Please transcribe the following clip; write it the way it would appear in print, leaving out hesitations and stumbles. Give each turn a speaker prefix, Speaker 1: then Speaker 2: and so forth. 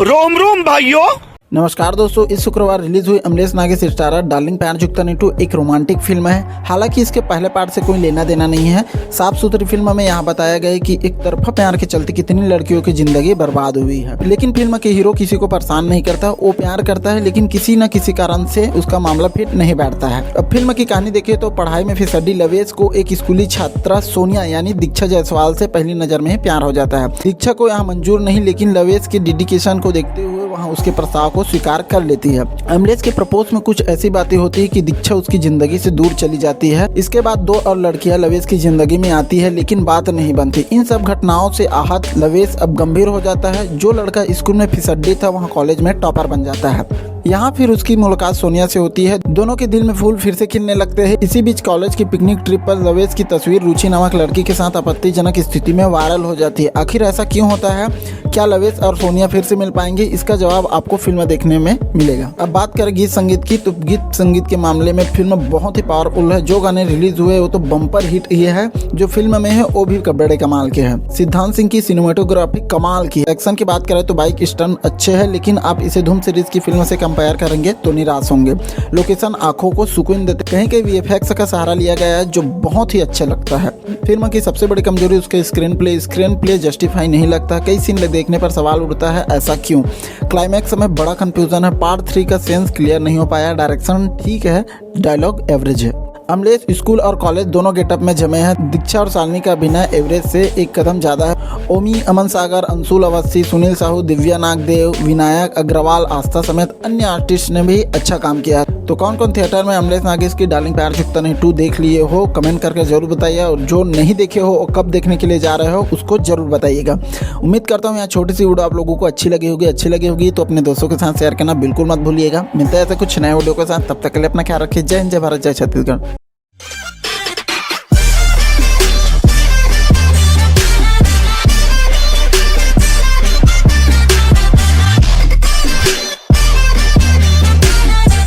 Speaker 1: रोम रोम भाइयों।
Speaker 2: नमस्कार दोस्तों, इस शुक्रवार रिलीज हुई अमलेश नागेश स्टारर डार्लिंग प्यार जुगता नीटू एक रोमांटिक फिल्म है। हालांकि इसके पहले पार्ट से कोई लेना देना नहीं है। साफ सुथरी फिल्म में यहाँ बताया गया है कि एक तरफा प्यार के चलते कितनी लड़कियों की जिंदगी बर्बाद हुई है। लेकिन फिल्म के हीरो किसी को परेशान नहीं करता, वो प्यार करता है लेकिन किसी न किसी कारण से उसका मामला फिट नहीं बैठता है। अब फिल्म की कहानी देखें तो पढ़ाई में फिसड्डी लवेश को एक स्कूली छात्रा सोनिया यानी दीक्षा जायसवाल से पहली नजर में ही प्यार हो जाता है। दीक्षा को यहाँ मंजूर नहीं, लेकिन लवेश की डेडिकेशन को देखते हुए वहाँ उसके प्रस्ताव को स्वीकार कर लेती है। अमलेश के प्रपोज में कुछ ऐसी बातें होती है कि दीक्षा उसकी जिंदगी से दूर चली जाती है। इसके बाद दो और लड़कियां लवेश की जिंदगी में आती है, लेकिन बात नहीं बनती। इन सब घटनाओं से आहत लवेश अब गंभीर हो जाता है। जो लड़का स्कूल में फिसड्डी था वहाँ कॉलेज में टॉपर बन जाता है। यहाँ फिर उसकी मुलाकात सोनिया से होती है। दोनों के दिल में फूल फिर से खिलने लगते हैं। इसी बीच कॉलेज की पिकनिक ट्रिप पर लवेश की तस्वीर रुचि नामक लड़की के साथ आपत्तिजनक स्थिति में वायरल हो जाती है। आखिर ऐसा क्यों होता है? क्या लवेश और सोनिया फिर से मिल पाएंगे? इसका जवाब आपको फिल्म देखने में मिलेगा। अब बात करें गीत संगीत की, तो गीत संगीत के मामले में फिल्म बहुत ही पावरफुल है। जो गाने रिलीज हुए वो तो बम्पर हिट ही है। जो फिल्म में है वो भी बड़े कमाल के हैं। सिद्धांत सिंह की सिनेमेटोग्राफी कमाल की। एक्शन की बात करें तो बाइक स्टंट अच्छे हैं, लेकिन आप इसे धूम सीरीज की फिल्म से कंपेयर करेंगे तो निराश होंगे। लोकेशन आंखों को सुकून देते, कहीं कहीं वीएफएक्स का सहारा लिया गया है जो बहुत ही अच्छा लगता है। फिल्म की सबसे बड़ी कमजोरी उसके स्क्रीन प्ले जस्टिफाई नहीं लगता। कई सीन देखने पर सवाल उठता है, ऐसा क्यों? क्लाइमैक्स में बड़ा कंफ्यूजन है। पार्ट 3 का सेंस क्लियर नहीं हो पाया। डायरेक्शन ठीक है, डायलॉग एवरेज है। अमलेश स्कूल और कॉलेज दोनों गेटअप में जमे हैं। दीक्षा और शालिनी का अभिनय एवरेज से एक कदम ज्यादा है। ओमी, अमन सागर, अंशुल अवस्थी, सुनील साहू, दिव्या नागदेव, विनायक अग्रवाल, आस्था समेत अन्य आर्टिस्ट ने भी अच्छा काम किया। तो कौन कौन थिएटर में अमलेश नागेश की डार्लिंग प्यार जुगता नीटू देख लिए हो, कमेंट करके जरूर बताइए। और जो नहीं देखे हो और कब देखने के लिए जा रहे हो उसको जरूर बताइएगा। उम्मीद करता हूँ यहाँ छोटी सी वीडियो आप लोगों को अच्छी लगी होगी तो अपने दोस्तों के साथ शेयर करना बिल्कुल मत भूलिएगा। मिलता है ऐसे कुछ नए वीडियो के साथ, तब तक के लिए अपना ख्याल रखिए। जय हिंद, जय भारत, जय छत्तीसगढ़।